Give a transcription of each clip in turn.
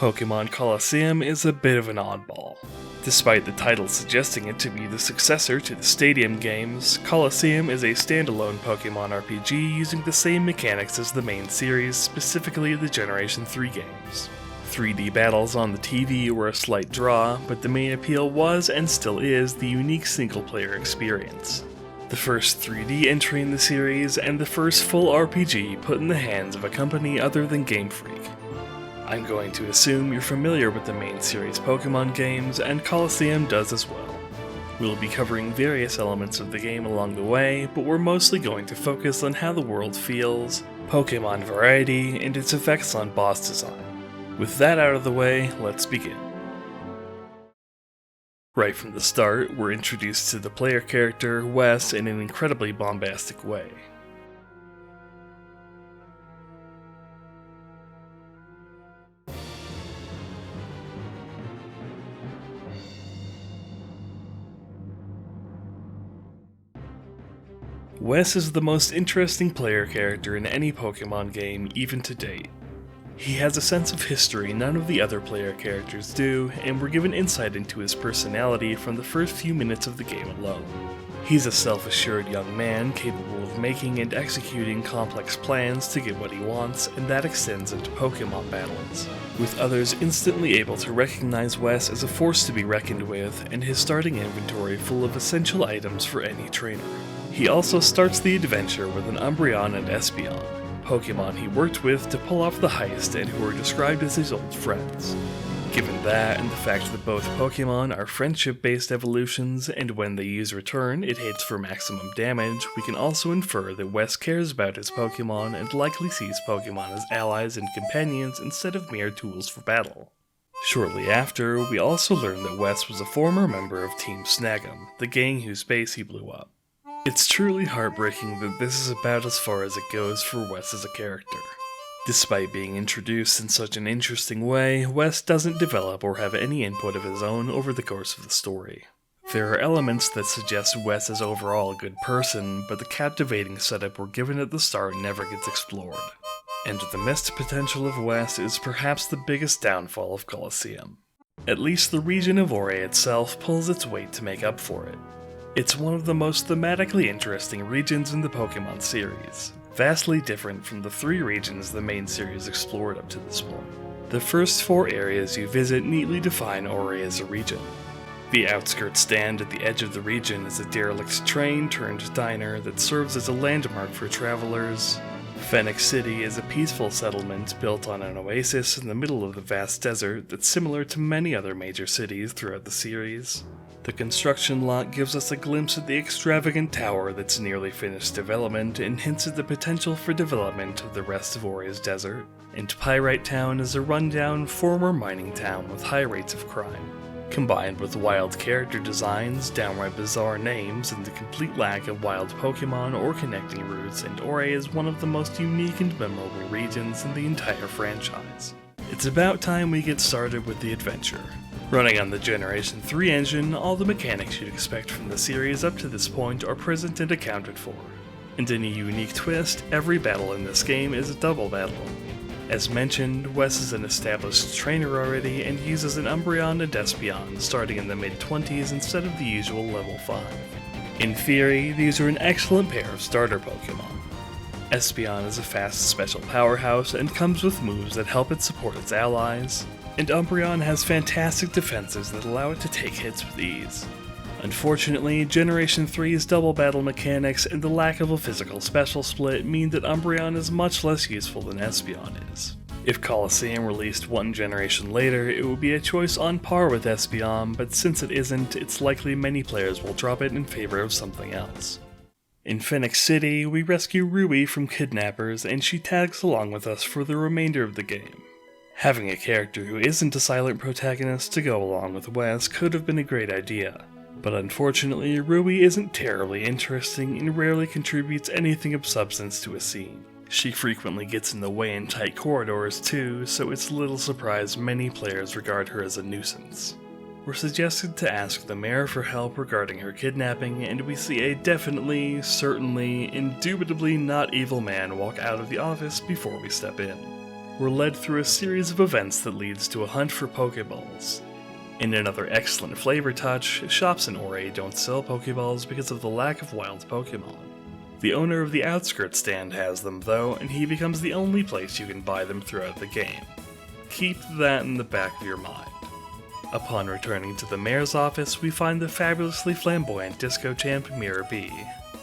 Pokemon Colosseum is a bit of an oddball. Despite the title suggesting it to be the successor to the Stadium games, Colosseum is a standalone Pokemon RPG using the same mechanics as the main series, specifically the Generation 3 games. 3D battles on the TV were a slight draw, but the main appeal was and still is the unique single-player experience. The first 3D entry in the series, and the first full RPG put in the hands of a company other than Game Freak. I'm going to assume you're familiar with the main series Pokemon games, and Colosseum does as well. We'll be covering various elements of the game along the way, but we're mostly going to focus on how the world feels, Pokemon variety, and its effects on boss design. With that out of the way, let's begin. Right from the start, we're introduced to the player character, Wes, in an incredibly bombastic way. Wes is the most interesting player character in any Pokemon game, even to date. He has a sense of history none of the other player characters do, and we're given insight into his personality from the first few minutes of the game alone. He's a self-assured young man capable of making and executing complex plans to get what he wants, and that extends into Pokemon battles, with others instantly able to recognize Wes as a force to be reckoned with, and his starting inventory full of essential items for any trainer. He also starts the adventure with an Umbreon and Espeon, Pokemon he worked with to pull off the heist and who are described as his old friends. Given that, and the fact that both Pokemon are friendship-based evolutions, and when they use Return, it hits for maximum damage, we can also infer that Wes cares about his Pokemon and likely sees Pokemon as allies and companions instead of mere tools for battle. Shortly after, we also learn that Wes was a former member of Team Snag'em, the gang whose base he blew up. It's truly heartbreaking that this is about as far as it goes for Wes as a character. Despite being introduced in such an interesting way, Wes doesn't develop or have any input of his own over the course of the story. There are elements that suggest Wes is overall a good person, but the captivating setup we're given at the start never gets explored. And the missed potential of Wes is perhaps the biggest downfall of Colosseum. At least the region of Ore itself pulls its weight to make up for it. It's one of the most thematically interesting regions in the Pokemon series, vastly different from the 3 regions the main series explored up to this point. The first 4 areas you visit neatly define Ore as a region. The outskirts stand at the edge of the region is a derelict train turned diner that serves as a landmark for travelers. Phoenix City is a peaceful settlement built on an oasis in the middle of the vast desert that's similar to many other major cities throughout the series. The construction lot gives us a glimpse at the extravagant tower that's nearly finished development and hints at the potential for development of the rest of Ore's desert. And Pyrite Town is a rundown, former mining town with high rates of crime. Combined with wild character designs, downright bizarre names, and the complete lack of wild Pokemon or connecting routes, and Ore is one of the most unique and memorable regions in the entire franchise. It's about time we get started with the adventure. Running on the Generation 3 engine, all the mechanics you'd expect from the series up to this point are present and accounted for. And in a unique twist, every battle in this game is a double battle. As mentioned, Wes is an established trainer already and uses an Umbreon and Espeon starting in the mid-20s instead of the usual level 5. In theory, these are an excellent pair of starter Pokemon. Espeon is a fast special powerhouse and comes with moves that help it support its allies, and Umbreon has fantastic defenses that allow it to take hits with ease. Unfortunately, Generation 3's double battle mechanics and the lack of a physical special split mean that Umbreon is much less useful than Espeon is. If Colosseum released one generation later, it would be a choice on par with Espeon, but since it isn't, it's likely many players will drop it in favor of something else. In Phoenix City, we rescue Rui from kidnappers and she tags along with us for the remainder of the game. Having a character who isn't a silent protagonist to go along with Wes could have been a great idea, but unfortunately Rui isn't terribly interesting and rarely contributes anything of substance to a scene. She frequently gets in the way in tight corridors too, so it's little surprise many players regard her as a nuisance. We're suggested to ask the mayor for help regarding her kidnapping, and we see a definitely, certainly, indubitably not evil man walk out of the office before we step in. we're led through a series of events that leads to a hunt for Pokeballs. In another excellent flavor touch, shops in Ore don't sell Pokeballs because of the lack of wild Pokemon. The owner of the Outskirts stand has them though, and he becomes the only place you can buy them throughout the game. Keep that in the back of your mind. Upon returning to the mayor's office, we find the fabulously flamboyant disco champ Mirror B,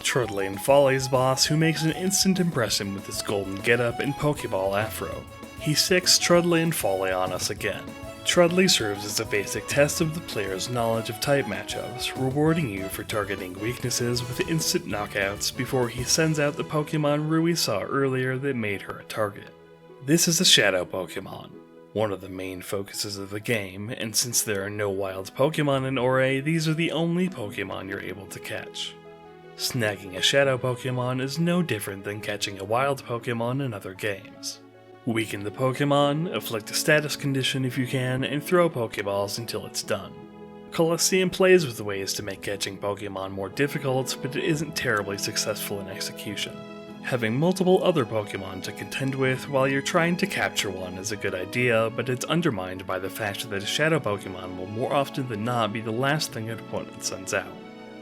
Trudlane Folly's boss, who makes an instant impression with his golden getup and Pokeball afro. He sicks Trudlane Folly on us again. Trudley serves as a basic test of the player's knowledge of type matchups, rewarding you for targeting weaknesses with instant knockouts before he sends out the Pokemon Rui saw earlier that made her a target. This is a Shadow Pokemon, one of the main focuses of the game, and since there are no wild Pokemon in Ore, these are the only Pokemon you're able to catch. Snagging a Shadow Pokemon is no different than catching a wild Pokemon in other games. Weaken the Pokemon, afflict a status condition if you can, and throw Pokeballs until it's done. Colosseum plays with ways to make catching Pokemon more difficult, but it isn't terribly successful in execution. Having multiple other Pokemon to contend with while you're trying to capture one is a good idea, but it's undermined by the fact that a Shadow Pokemon will more often than not be the last thing an opponent sends out.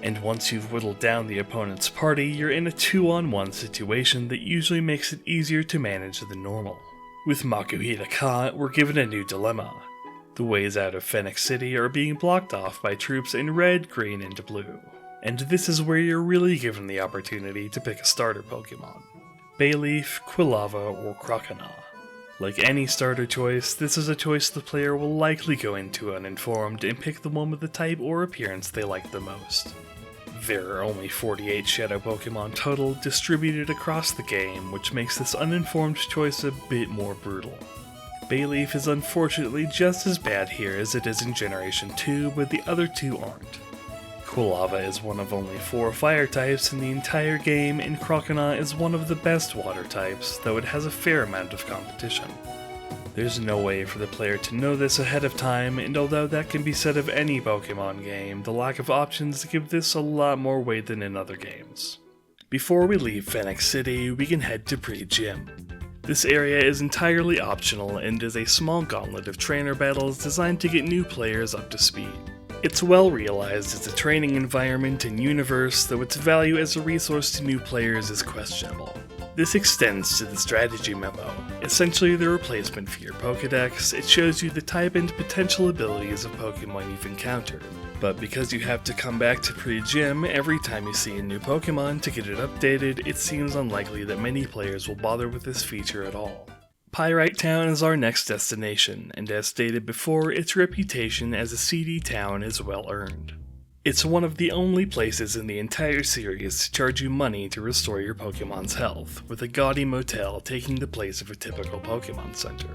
And once you've whittled down the opponent's party, you're in a 2-on-1 situation that usually makes it easier to manage than normal. With Makuhita Ka, we're given a new dilemma. The ways out of Phoenix City are being blocked off by troops in red, green, and blue. And this is where you're really given the opportunity to pick a starter Pokemon. Bayleaf, Quilava, or Croconaw. Like any starter choice, this is a choice the player will likely go into uninformed and pick the one with the type or appearance they like the most. There are only 48 Shadow Pokemon total, distributed across the game, which makes this uninformed choice a bit more brutal. Bayleaf is unfortunately just as bad here as it is in Generation 2, but the other two aren't. Quilava is one of only 4 fire types in the entire game, and Croconaw is one of the best water types, though it has a fair amount of competition. There's no way for the player to know this ahead of time, and although that can be said of any Pokemon game, the lack of options give this a lot more weight than in other games. Before we leave Phoenix City, we can head to Pre-Gym. This area is entirely optional and is a small gauntlet of trainer battles designed to get new players up to speed. It's well realized as a training environment and universe, though its value as a resource to new players is questionable. This extends to the strategy memo. Essentially the replacement for your Pokedex, it shows you the type and potential abilities of Pokemon you've encountered. But because you have to come back to Pre-Gym every time you see a new Pokemon to get it updated, it seems unlikely that many players will bother with this feature at all. Pyrite Town is our next destination, and as stated before, its reputation as a seedy town is well earned. It's one of the only places in the entire series to charge you money to restore your Pokemon's health, with a gaudy motel taking the place of a typical Pokemon Center.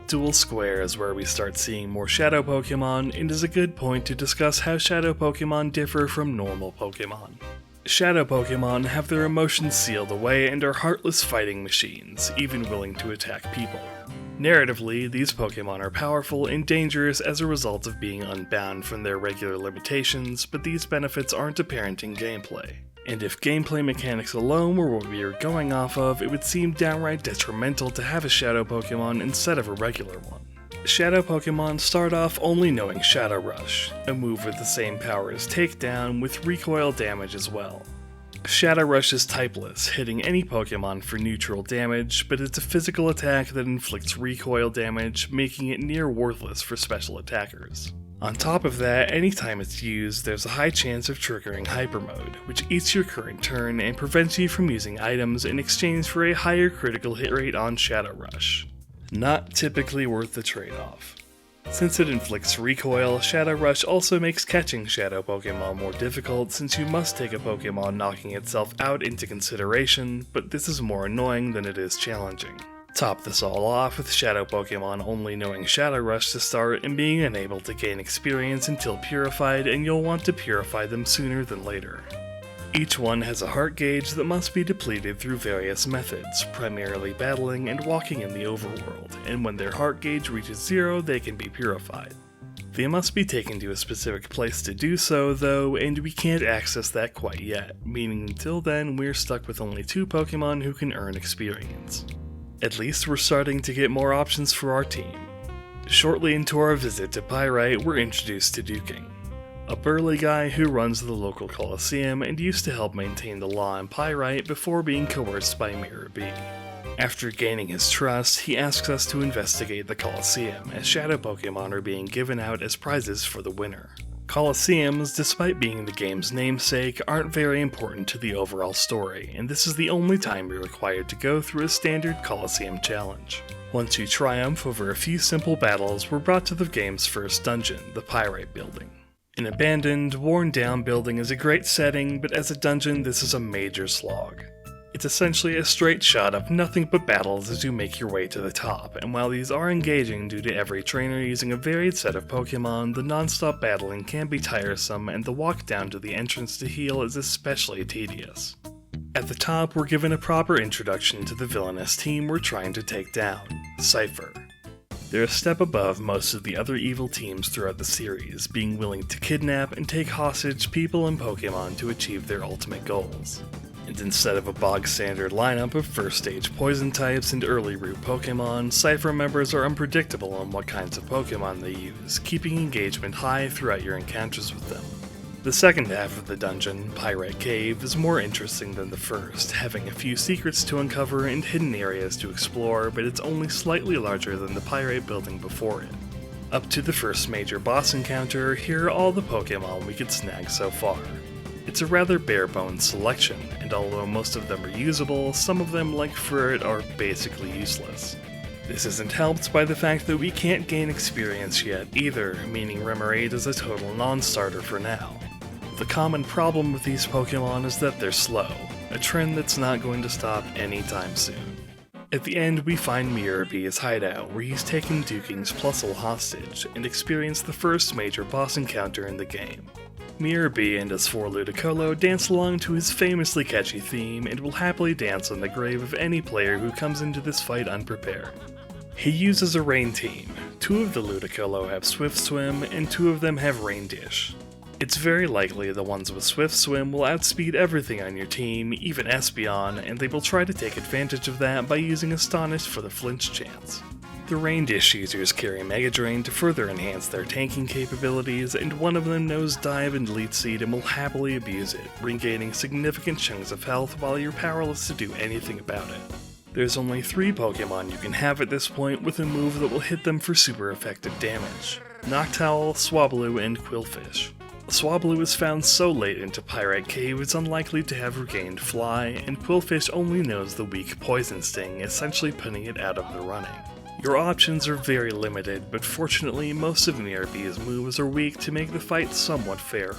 Dual Square is where we start seeing more Shadow Pokemon, and is a good point to discuss how Shadow Pokemon differ from normal Pokemon. Shadow Pokemon have their emotions sealed away and are heartless fighting machines, even willing to attack people. Narratively, these Pokemon are powerful and dangerous as a result of being unbound from their regular limitations, but these benefits aren't apparent in gameplay. And if gameplay mechanics alone were what we are going off of, it would seem downright detrimental to have a Shadow Pokemon instead of a regular one. Shadow Pokemon start off only knowing Shadow Rush, a move with the same power as Takedown with recoil damage as well. Shadow Rush is typeless, hitting any Pokemon for neutral damage, but it's a physical attack that inflicts recoil damage, making it near worthless for special attackers. On top of that, anytime it's used, there's a high chance of triggering Hyper Mode, which eats your current turn and prevents you from using items in exchange for a higher critical hit rate on Shadow Rush. Not typically worth the trade-off. Since it inflicts recoil, Shadow Rush also makes catching Shadow Pokemon more difficult since you must take a Pokemon knocking itself out into consideration, but this is more annoying than it is challenging. Top this all off with Shadow Pokemon only knowing Shadow Rush to start and being unable to gain experience until purified, and you'll want to purify them sooner than later. Each one has a heart gauge that must be depleted through various methods, primarily battling and walking in the overworld, and when their heart gauge reaches 0, they can be purified. They must be taken to a specific place to do so, though, and we can't access that quite yet, meaning until then we're stuck with only 2 Pokemon who can earn experience. At least we're starting to get more options for our team. Shortly into our visit to Pyrite, we're introduced to Duking, a burly guy who runs the local Coliseum and used to help maintain the law in Pyrite before being coerced by Mirror B. After gaining his trust, he asks us to investigate the Coliseum, as Shadow Pokemon are being given out as prizes for the winner. Coliseums, despite being the game's namesake, aren't very important to the overall story, and this is the only time you're required to go through a standard Coliseum challenge. Once you triumph over a few simple battles, we're brought to the game's first dungeon, the Pyrite Building. An abandoned, worn-down building is a great setting, but as a dungeon, this is a major slog. It's essentially a straight shot of nothing but battles as you make your way to the top, and while these are engaging due to every trainer using a varied set of Pokemon, the non-stop battling can be tiresome, and the walk down to the entrance to heal is especially tedious. At the top, we're given a proper introduction to the villainous team we're trying to take down, Cypher. They're a step above most of the other evil teams throughout the series, being willing to kidnap and take hostage people and Pokemon to achieve their ultimate goals. And instead of a bog-standard lineup of first-stage poison types and early route Pokemon, Cypher members are unpredictable on what kinds of Pokemon they use, keeping engagement high throughout your encounters with them. The second half of the dungeon, Pyrite Cave, is more interesting than the first, having a few secrets to uncover and hidden areas to explore, but it's only slightly larger than the Pyrite building before it. Up to the first major boss encounter, here are all the Pokemon we could snag so far. It's a rather bare-bones selection, and although most of them are usable, some of them, like Furret, are basically useless. This isn't helped by the fact that we can't gain experience yet either, meaning Remoraid is a total non-starter for now. The common problem with these Pokemon is that they're slow, a trend that's not going to stop anytime soon. At the end, we find Mirror B's hideout, where he's taken Duking's Plusle hostage, and experience the first major boss encounter in the game. Mirror B and his 4 Ludicolo dance along to his famously catchy theme and will happily dance on the grave of any player who comes into this fight unprepared. He uses a Rain Team. 2 of the Ludicolo have Swift Swim and 2 of them have Rain Dish. It's very likely the ones with Swift Swim will outspeed everything on your team, even Espeon, and they will try to take advantage of that by using Astonish for the flinch chance. The Rain Dish users carry Mega Drain to further enhance their tanking capabilities, and one of them knows Dive and Leech Seed and will happily abuse it, regaining significant chunks of health while you're powerless to do anything about it. There's only 3 Pokemon you can have at this point with a move that will hit them for super effective damage: Noctowl, Swablu, and Qwilfish. Swablu is found so late into Pyrite Cave it's unlikely to have regained Fly, and Qwilfish only knows the weak Poison Sting, essentially putting it out of the running. Your options are very limited, but fortunately most of Mirror B's moves are weak to make the fight somewhat fairer.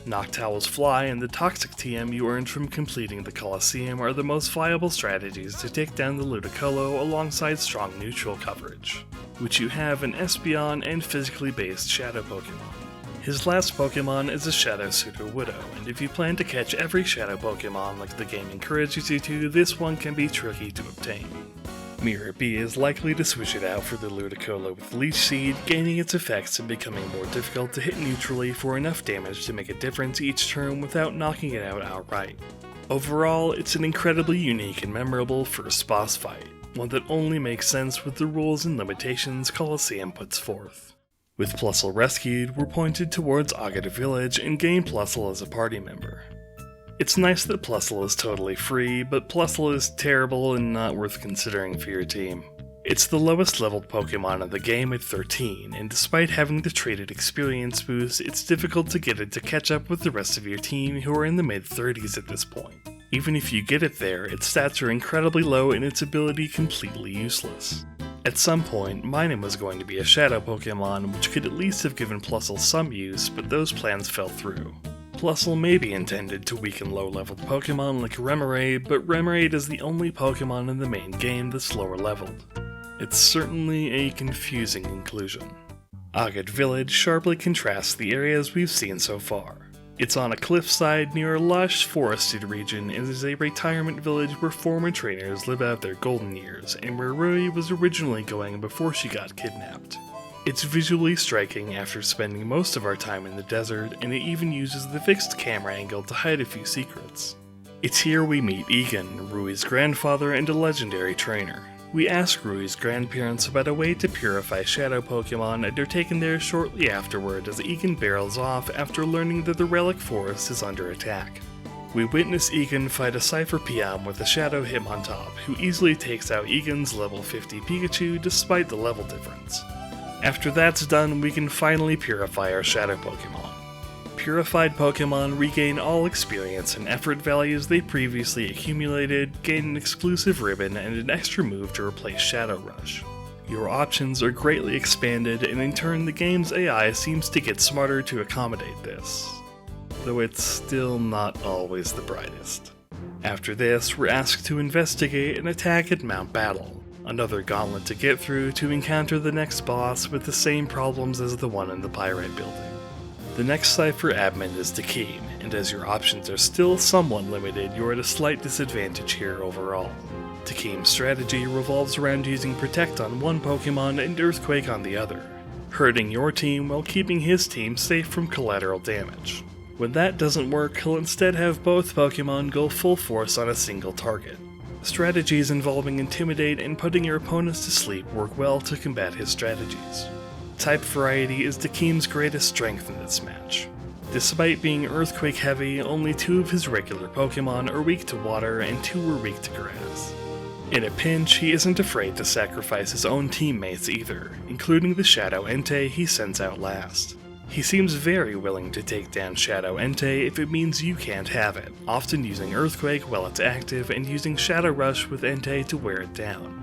Noctowl's Fly and the Toxic TM you earned from completing the Coliseum are the most viable strategies to take down the Ludicolo alongside strong neutral coverage, which you have in Espeon and physically based Shadow Pokemon. His last Pokemon is a Shadow Sudowoodo, and if you plan to catch every Shadow Pokemon like the game encourages you to, this one can be tricky to obtain. Mirror B is likely to switch it out for the Ludicolo with Leech Seed, gaining its effects and becoming more difficult to hit neutrally for enough damage to make a difference each turn without knocking it out outright. Overall, it's an incredibly unique and memorable first boss fight, one that only makes sense with the rules and limitations Coliseum puts forth. With Plusle rescued, we're pointed towards Agata Village and gain Plusle as a party member. It's nice that Plusle is totally free, but Plusle is terrible and not worth considering for your team. It's the lowest leveled Pokemon in the game at 13, and despite having the traded experience boost, it's difficult to get it to catch up with the rest of your team who are in the mid-30s at this point. Even if you get it there, its stats are incredibly low and its ability completely useless. At some point, Minun was going to be a Shadow Pokemon, which could at least have given Plusle some use, but those plans fell through. Plusle may be intended to weaken low-leveled Pokemon like Remoraid, but Remoraid is the only Pokemon in the main game that's lower-leveled. It's certainly a confusing inclusion. Agate Village sharply contrasts the areas we've seen so far. It's on a cliffside near a lush, forested region and is a retirement village where former trainers live out their golden years, and where Rui was originally going before she got kidnapped. It's visually striking after spending most of our time in the desert, and it even uses the fixed camera angle to hide a few secrets. It's here we meet Egan, Rui's grandfather and a legendary trainer. We ask Rui's grandparents about a way to purify shadow Pokemon and are taken there shortly afterward as Egan barrels off after learning that the Relic Forest is under attack. We witness Egan fight a Cypher Piam with a Shadow Hitmontop, who easily takes out Egan's level 50 Pikachu despite the level difference. After that's done, we can finally purify our Shadow Pokemon. Purified Pokemon regain all experience and effort values they previously accumulated, gain an exclusive ribbon and an extra move to replace Shadow Rush. Your options are greatly expanded, and in turn the game's AI seems to get smarter to accommodate this, though it's still not always the brightest. After this, we're asked to investigate an attack at Mount Battle, another gauntlet to get through to encounter the next boss with the same problems as the one in the Pyrite Building. The next Cypher admin is Dakeem, and as your options are still somewhat limited, you're at a slight disadvantage here overall. Dakeem's strategy revolves around using Protect on one Pokemon and Earthquake on the other, hurting your team while keeping his team safe from collateral damage. When that doesn't work, he'll instead have both Pokemon go full force on a single target. Strategies involving Intimidate and putting your opponents to sleep work well to combat his strategies. Type variety is Dakeem's greatest strength in this match. Despite being Earthquake heavy, only 2 of his regular Pokemon are weak to water and 2 are weak to grass. In a pinch, he isn't afraid to sacrifice his own teammates either, including the Shadow Entei he sends out last. He seems very willing to take down Shadow Entei if it means you can't have it, often using Earthquake while it's active and using Shadow Rush with Entei to wear it down.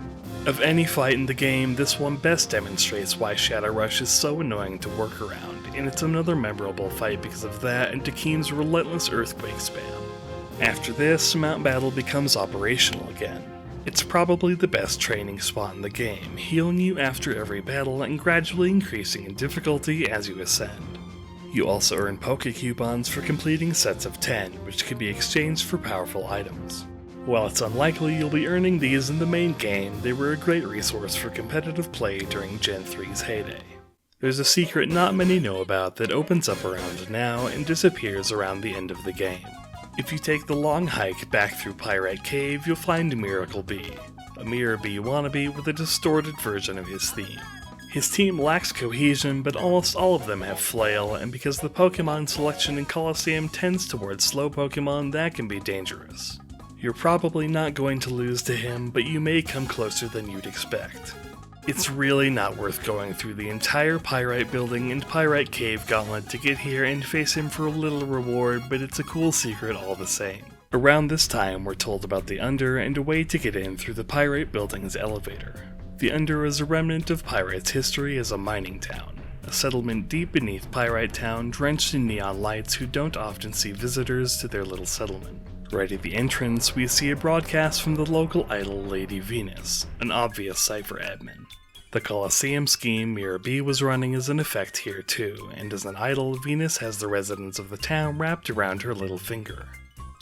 Of any fight in the game, this one best demonstrates why Shadow Rush is so annoying to work around, and it's another memorable fight because of that and Dakeem's relentless Earthquake spam. After this, Mount Battle becomes operational again. It's probably the best training spot in the game, healing you after every battle and gradually increasing in difficulty as you ascend. You also earn Poke-Coupons for completing sets of 10, which can be exchanged for powerful items. While it's unlikely you'll be earning these in the main game, they were a great resource for competitive play during Gen 3's heyday. There's a secret not many know about that opens up around now and disappears around the end of the game. If you take the long hike back through Pyrite Cave, you'll find Miracle Bee, a Mirror Bee wannabe with a distorted version of his theme. His team lacks cohesion, but almost all of them have Flail, and because the Pokemon selection in Colosseum tends towards slow Pokemon, that can be dangerous. You're probably not going to lose to him, but you may come closer than you'd expect. It's really not worth going through the entire Pyrite Building and Pyrite Cave gauntlet to get here and face him for a little reward, but it's a cool secret all the same. Around this time, we're told about the Under and a way to get in through the Pyrite Building's elevator. The Under is a remnant of Pyrite's history as a mining town, a settlement deep beneath Pyrite Town drenched in neon lights who don't often see visitors to their little settlement. Right at the entrance, we see a broadcast from the local idol Lady Venus, an obvious Cypher admin. The Colosseum scheme Mirror Bee was running is in effect here too, and as an idol, Venus has the residents of the town wrapped around her little finger.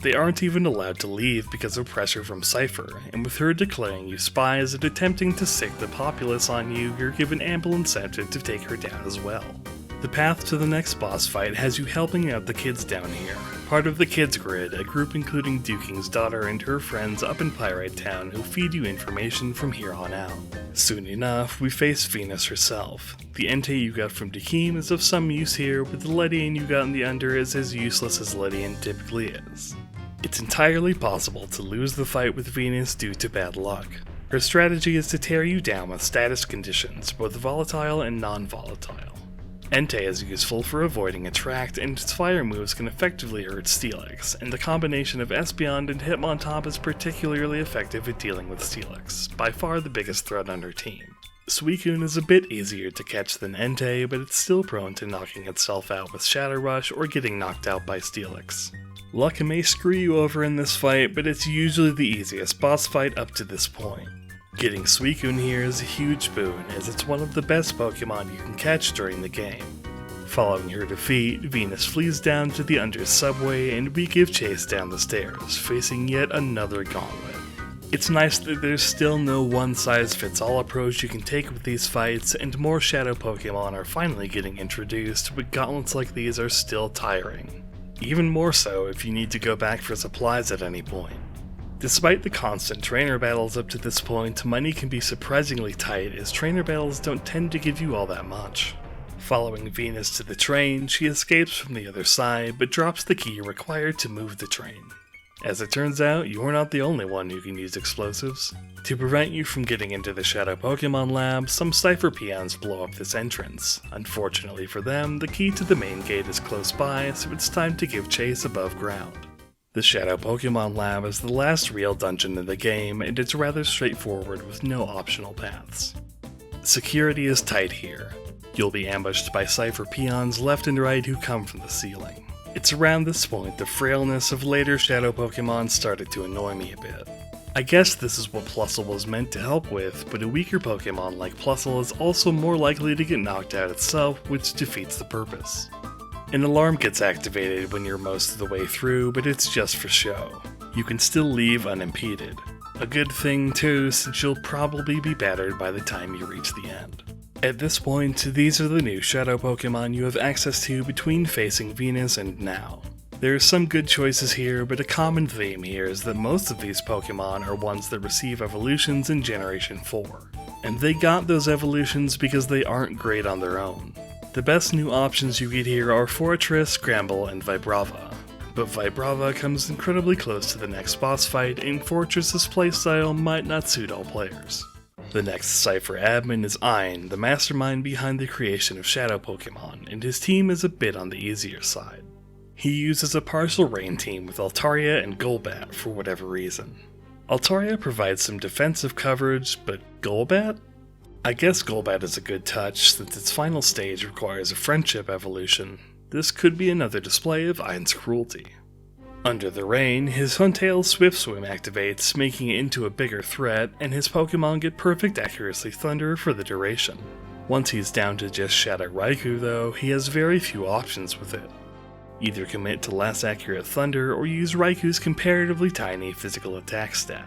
They aren't even allowed to leave because of pressure from Cypher, and with her declaring you spies and attempting to sick the populace on you, you're given ample incentive to take her down as well. The path to the next boss fight has you helping out the kids down here, part of the Kids Grid, a group including Duking's daughter and her friends up in Pyrite Town who feed you information from here on out. Soon enough, we face Venus herself. The Entei you got from Dakeem is of some use here, but the Ledian you got in the Under is as useless as Ledian typically is. It's entirely possible to lose the fight with Venus due to bad luck. Her strategy is to tear you down with status conditions, both volatile and non-volatile. Entei is useful for avoiding Attract, and its fire moves can effectively hurt Steelix, and the combination of Espeon and Hitmontop is particularly effective at dealing with Steelix, by far the biggest threat on her team. Suicune is a bit easier to catch than Entei, but it's still prone to knocking itself out with Shadow Rush or getting knocked out by Steelix. Luck may screw you over in this fight, but it's usually the easiest boss fight up to this point. Getting Suicune here is a huge boon, as it's one of the best Pokemon you can catch during the game. Following her defeat, Venus flees down to the Under subway and we give chase down the stairs, facing yet another gauntlet. It's nice that there's still no one-size-fits-all approach you can take with these fights, and more Shadow Pokemon are finally getting introduced, but gauntlets like these are still tiring. Even more so if you need to go back for supplies at any point. Despite the constant trainer battles up to this point, money can be surprisingly tight as trainer battles don't tend to give you all that much. Following Venus to the train, she escapes from the other side but drops the key required to move the train. As it turns out, you're not the only one who can use explosives. To prevent you from getting into the Shadow Pokemon Lab, some Cypher peons blow up this entrance. Unfortunately for them, the key to the main gate is close by, so it's time to give chase above ground. The Shadow Pokemon Lab is the last real dungeon in the game, and it's rather straightforward with no optional paths. Security is tight here. You'll be ambushed by Cypher peons left and right who come from the ceiling. It's around this point the frailness of later Shadow Pokemon started to annoy me a bit. I guess this is what Plusle was meant to help with, but a weaker Pokemon like Plusle is also more likely to get knocked out itself, which defeats the purpose. An alarm gets activated when you're most of the way through, but it's just for show. You can still leave unimpeded. A good thing too, since you'll probably be battered by the time you reach the end. At this point, these are the new Shadow Pokemon you have access to between facing Venus and now. There are some good choices here, but a common theme here is that most of these Pokemon are ones that receive evolutions in Generation 4. And they got those evolutions because they aren't great on their own. The best new options you get here are Forretress, Gramble, and Vibrava. But Vibrava comes incredibly close to the next boss fight, and Forretress's playstyle might not suit all players. The next Cypher admin is Ein, the mastermind behind the creation of Shadow Pokemon, and his team is a bit on the easier side. He uses a partial rain team with Altaria and Golbat for whatever reason. Altaria provides some defensive coverage, but Golbat? I guess Golbat is a good touch since its final stage requires a friendship evolution. This could be another display of Ein's cruelty. Under the rain, his Huntail Swift Swim activates, making it into a bigger threat, and his Pokemon get perfect accuracy Thunder for the duration. Once he's down to just Shadow Raikou though, he has very few options with it. Either commit to less accurate Thunder or use Raikou's comparatively tiny physical attack stat.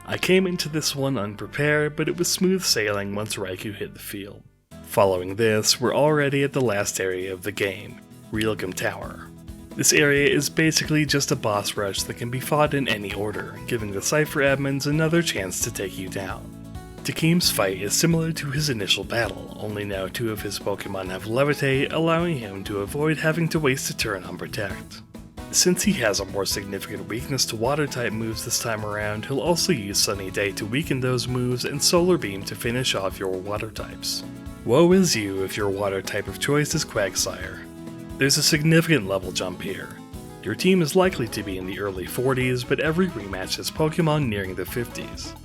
I came into this one unprepared, but it was smooth sailing once Raikou hit the field. Following this, we're already at the last area of the game, Realgam Tower. This area is basically just a boss rush that can be fought in any order, giving the Cypher admins another chance to take you down. Takim's fight is similar to his initial battle, only now two of his Pokemon have Levitate, allowing him to avoid having to waste a turn on Protect. Since he has a more significant weakness to Water-type moves this time around, he'll also use Sunny Day to weaken those moves and Solar Beam to finish off your Water-types. Woe is you if your Water-type of choice is Quagsire. There's a significant level jump here. Your team is likely to be in the early 40s, but every rematch has Pokemon nearing the 50s.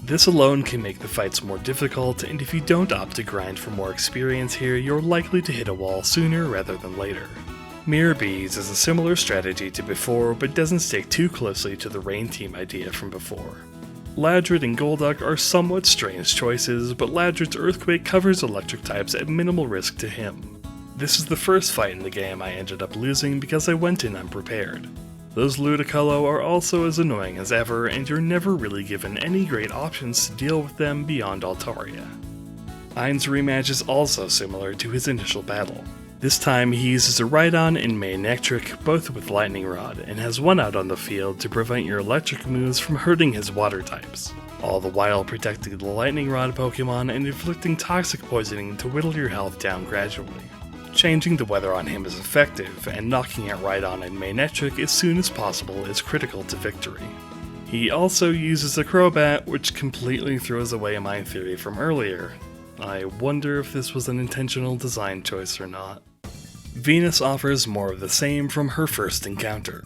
This alone can make the fights more difficult, and if you don't opt to grind for more experience here, you're likely to hit a wall sooner rather than later. Mirror Bees is a similar strategy to before, but doesn't stick too closely to the Rain Team idea from before. Loudred and Golduck are somewhat strange choices, but Loudred's Earthquake covers electric types at minimal risk to him. This is the first fight in the game I ended up losing because I went in unprepared. Those Ludicolo are also as annoying as ever, and you're never really given any great options to deal with them beyond Altaria. Ein's rematch is also similar to his initial battle. This time he uses a Rhydon and Manectric, both with Lightning Rod, and has one out on the field to prevent your electric moves from hurting his water types, all the while protecting the Lightning Rod Pokemon and inflicting toxic poisoning to whittle your health down gradually. Changing the weather on him is effective, and knocking out Rhydon and Manectric as soon as possible is critical to victory. He also uses a Crobat, which completely throws away my theory from earlier. I wonder if this was an intentional design choice or not. Venus offers more of the same from her first encounter.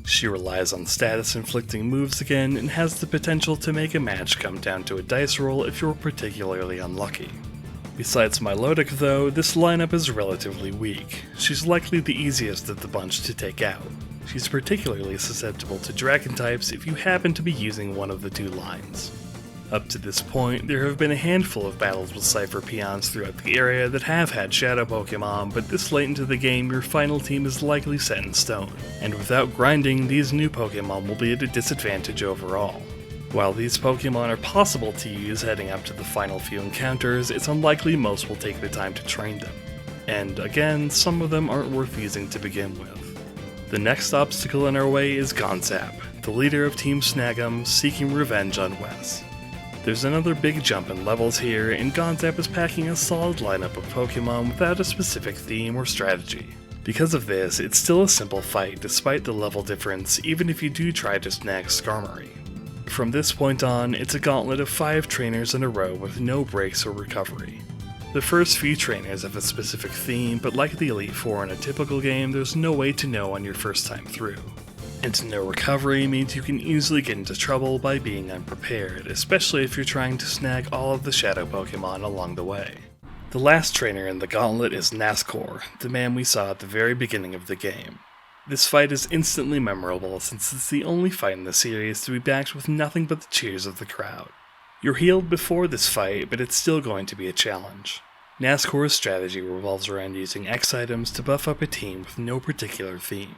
She relies on status inflicting moves again and has the potential to make a match come down to a dice roll if you're particularly unlucky. Besides Milotic though, this lineup is relatively weak. She's likely the easiest of the bunch to take out. She's particularly susceptible to Dragon types if you happen to be using one of the two lines. Up to this point, there have been a handful of battles with Cypher peons throughout the area that have had Shadow Pokemon, but this late into the game your final team is likely set in stone, and without grinding, these new Pokemon will be at a disadvantage overall. While these Pokemon are possible to use heading up to the final few encounters, it's unlikely most will take the time to train them. And again, some of them aren't worth using to begin with. The next obstacle in our way is Gonzap, the leader of Team Snag'em seeking revenge on Wes. There's another big jump in levels here, and Gonzap is packing a solid lineup of Pokemon without a specific theme or strategy. Because of this, it's still a simple fight despite the level difference, even if you do try to snag Skarmory. From this point on, it's a gauntlet of 5 trainers in a row with no breaks or recovery. The first few trainers have a specific theme, but like the Elite Four in a typical game, there's no way to know on your first time through. And no recovery means you can easily get into trouble by being unprepared, especially if you're trying to snag all of the Shadow Pokemon along the way. The last trainer in the gauntlet is Nascor, the man we saw at the very beginning of the game. This fight is instantly memorable since it's the only fight in the series to be backed with nothing but the cheers of the crowd. You're healed before this fight, but it's still going to be a challenge. Nascor's strategy revolves around using X items to buff up a team with no particular theme.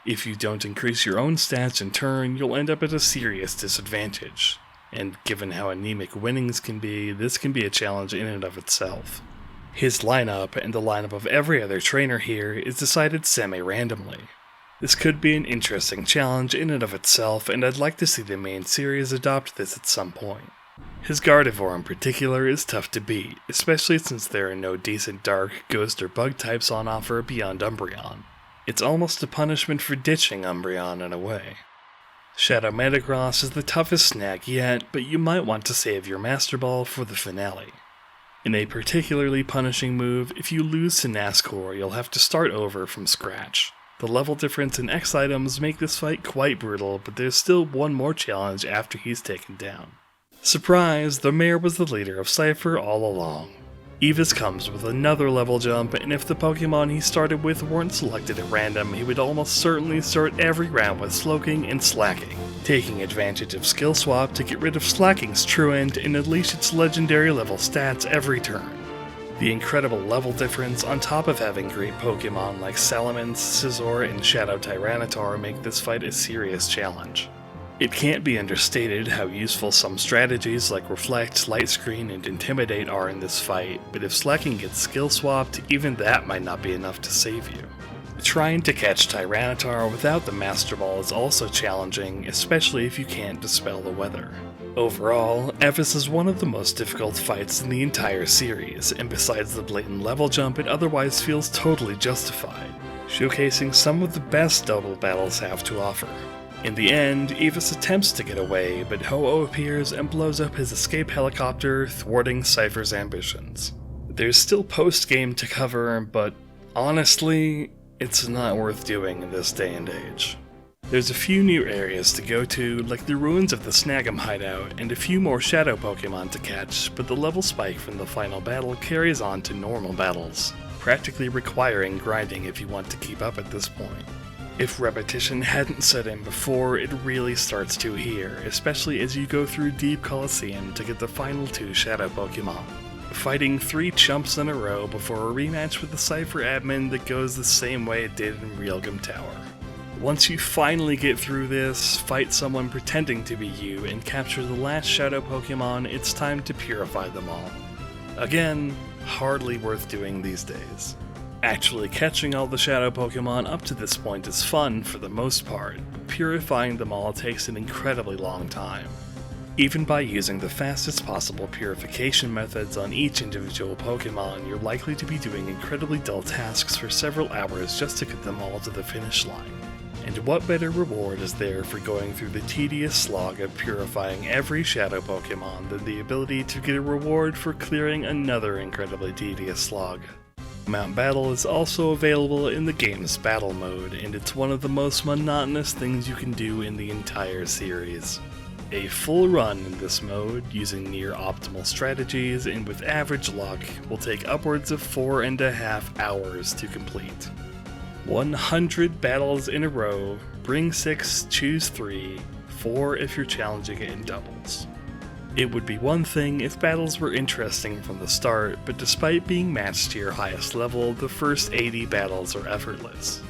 If you don't increase your own stats in turn, you'll end up at a serious disadvantage. And given how anemic winnings can be, this can be a challenge in and of itself. His lineup, and the lineup of every other trainer here, is decided semi-randomly. This could be an interesting challenge in and of itself, and I'd like to see the main series adopt this at some point. His Gardevoir in particular is tough to beat, especially since there are no decent Dark, Ghost, or Bug types on offer beyond Umbreon. It's almost a punishment for ditching Umbreon in a way. Shadow Metagross is the toughest snag yet, but you might want to save your Master Ball for the finale. In a particularly punishing move, if you lose to Nascor, you'll have to start over from scratch. The level difference in X items make this fight quite brutal, but there's still one more challenge after he's taken down. Surprise, the mayor was the leader of Cypher all along. Evis comes with another level jump, and if the Pokemon he started with weren't selected at random, he would almost certainly start every round with Slowking and Slacking, taking advantage of Skill Swap to get rid of Slacking's Truant and unleash its legendary level stats every turn. The incredible level difference on top of having great Pokemon like Salamence, Scizor, and Shadow Tyranitar make this fight a serious challenge. It can't be understated how useful some strategies like Reflect, Light Screen, and Intimidate are in this fight, but if Slacking gets skill swapped, even that might not be enough to save you. Trying to catch Tyranitar without the Master Ball is also challenging, especially if you can't dispel the weather. Overall, Evis is one of the most difficult fights in the entire series, and besides the blatant level jump, it otherwise feels totally justified, showcasing some of the best double battles have to offer. In the end, Evis attempts to get away, but Ho-Oh appears and blows up his escape helicopter, thwarting Cypher's ambitions. There's still post-game to cover, but honestly, it's not worth doing in this day and age. There's a few new areas to go to, like the ruins of the Snag'em hideout, and a few more Shadow Pokemon to catch, but the level spike from the final battle carries on to normal battles, practically requiring grinding if you want to keep up at this point. If repetition hadn't set in before, it really starts to here, especially as you go through Deep Coliseum to get the final 2 Shadow Pokemon, fighting 3 chumps in a row before a rematch with the Cypher admin that goes the same way it did in Realgam Tower. Once you finally get through this, fight someone pretending to be you, and capture the last Shadow Pokemon, it's time to purify them all. Again, hardly worth doing these days. Actually catching all the Shadow Pokemon up to this point is fun for the most part, but purifying them all takes an incredibly long time. Even by using the fastest possible purification methods on each individual Pokemon, you're likely to be doing incredibly dull tasks for several hours just to get them all to the finish line. And what better reward is there for going through the tedious slog of purifying every Shadow Pokemon than the ability to get a reward for clearing another incredibly tedious slog? Mount Battle is also available in the game's battle mode, and it's one of the most monotonous things you can do in the entire series. A full run in this mode, using near optimal strategies and with average luck, will take upwards of 4.5 hours to complete. 100 battles in a row, bring 6, choose 3, 4 if you're challenging it in doubles. It would be one thing if battles were interesting from the start, but despite being matched to your highest level, the first 80 battles are effortless.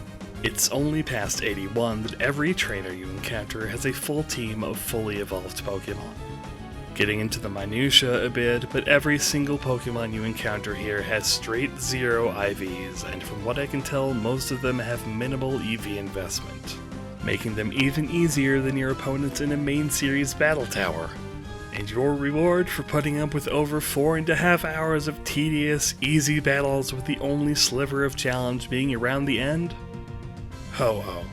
It's only past 81 that every trainer you encounter has a full team of fully evolved Pokemon. Getting into the minutiae a bit, but every single Pokemon you encounter here has straight 0 IVs, and from what I can tell, most of them have minimal EV investment. making them even easier than your opponents in a main series battle tower. And your reward for putting up with over 4.5 hours of tedious, easy battles with the only sliver of challenge being around the end? Ho ho.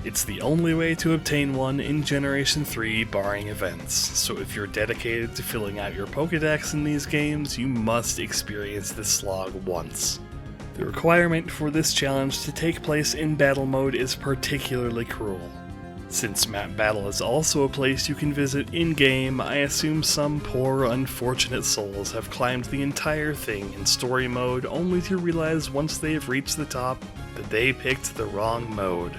It's the only way to obtain one in Generation 3 barring events, so if you're dedicated to filling out your Pokédex in these games, you must experience this slog once. The requirement for this challenge to take place in battle mode is particularly cruel. Since Map Battle is also a place you can visit in-game, I assume some poor unfortunate souls have climbed the entire thing in story mode only to realize once they have reached the top that they picked the wrong mode.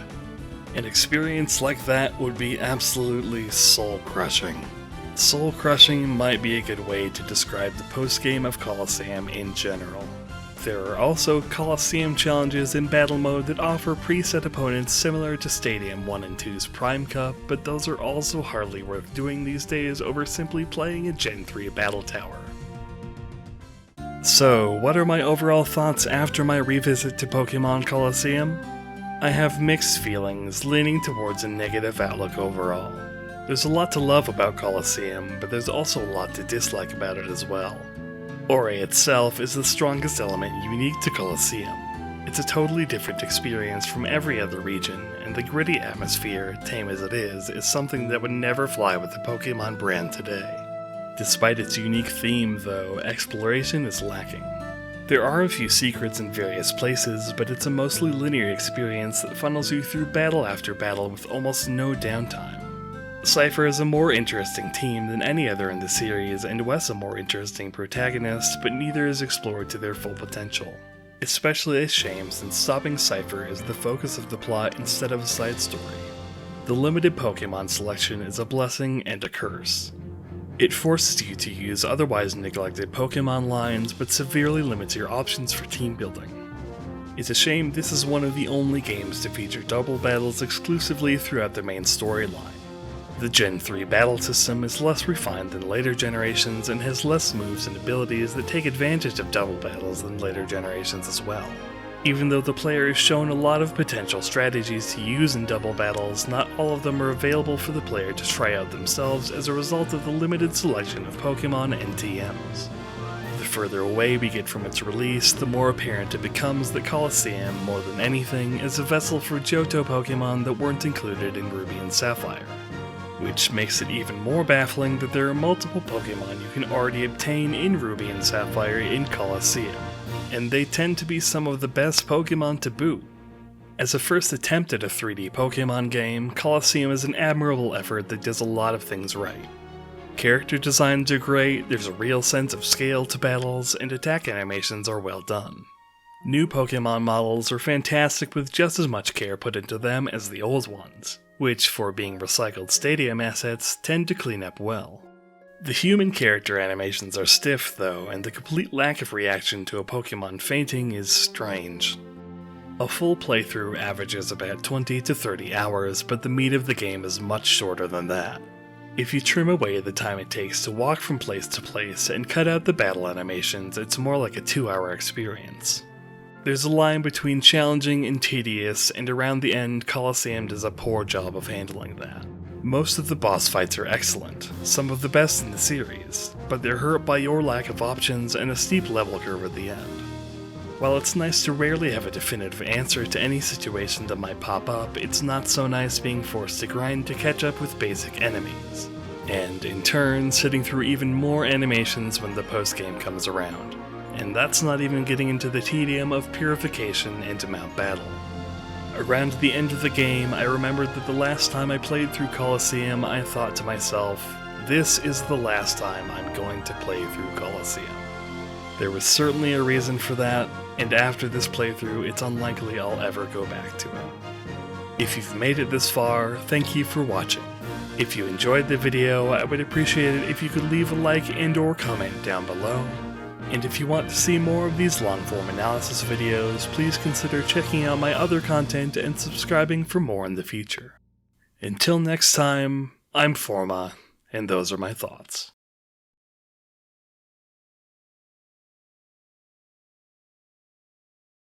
An experience like that would be absolutely soul-crushing. Soul-crushing might be a good way to describe the post-game of Colosseum in general. There are also Colosseum challenges in battle mode that offer preset opponents similar to Stadium 1 and 2's Prime Cup, but those are also hardly worth doing these days over simply playing a Gen 3 battle tower. So, what are my overall thoughts after my revisit to Pokemon Colosseum? I have mixed feelings, leaning towards a negative outlook overall. There's a lot to love about Colosseum, but there's also a lot to dislike about it as well. Ouray itself is the strongest element unique to Colosseum. It's a totally different experience from every other region, and the gritty atmosphere, tame as it is something that would never fly with the Pokemon brand today. Despite its unique theme, though, exploration is lacking. There are a few secrets in various places, but it's a mostly linear experience that funnels you through battle after battle with almost no downtime. Cypher is a more interesting team than any other in the series, and Wes a more interesting protagonist, but neither is explored to their full potential. Especially a shame since stopping Cypher is the focus of the plot instead of a side story. The limited Pokemon selection is a blessing and a curse. It forces you to use otherwise neglected Pokemon lines, but severely limits your options for team building. It's a shame this is one of the only games to feature double battles exclusively throughout the main storyline. The Gen 3 battle system is less refined than later generations and has less moves and abilities that take advantage of double battles than later generations as well. Even though the player is shown a lot of potential strategies to use in double battles, not all of them are available for the player to try out themselves as a result of the limited selection of Pokemon and TMs. The further away we get from its release, the more apparent it becomes that Colosseum, more than anything, is a vessel for Johto Pokemon that weren't included in Ruby and Sapphire. Which makes it even more baffling that there are multiple Pokemon you can already obtain in Ruby and Sapphire in Colosseum, and they tend to be some of the best Pokemon to boot. As a first attempt at a 3D Pokemon game, Colosseum is an admirable effort that does a lot of things right. Character designs are great, there's a real sense of scale to battles, and attack animations are well done. New Pokemon models are fantastic with just as much care put into them as the old ones, which, for being recycled Stadium assets, tend to clean up well. The human character animations are stiff though, and the complete lack of reaction to a Pokemon fainting is strange. A full playthrough averages about 20 to 30 hours, but the meat of the game is much shorter than that. If you trim away the time it takes to walk from place to place and cut out the battle animations, it's more like a 2-hour experience. There's a line between challenging and tedious, and around the end, Colosseum does a poor job of handling that. Most of the boss fights are excellent, some of the best in the series, but they're hurt by your lack of options and a steep level curve at the end. While it's nice to rarely have a definitive answer to any situation that might pop up, it's not so nice being forced to grind to catch up with basic enemies, and in turn, sitting through even more animations when the post-game comes around. And that's not even getting into the tedium of purification and Mount Battle. Around the end of the game, I remembered that the last time I played through Colosseum, I thought to myself, this is the last time I'm going to play through Colosseum. There was certainly a reason for that, and after this playthrough, it's unlikely I'll ever go back to it. If you've made it this far, thank you for watching. If you enjoyed the video, I would appreciate it if you could leave a like and or comment down below. And if you want to see more of these long-form analysis videos, please consider checking out my other content and subscribing for more in the future. Until next time, I'm Forma, and those are my thoughts.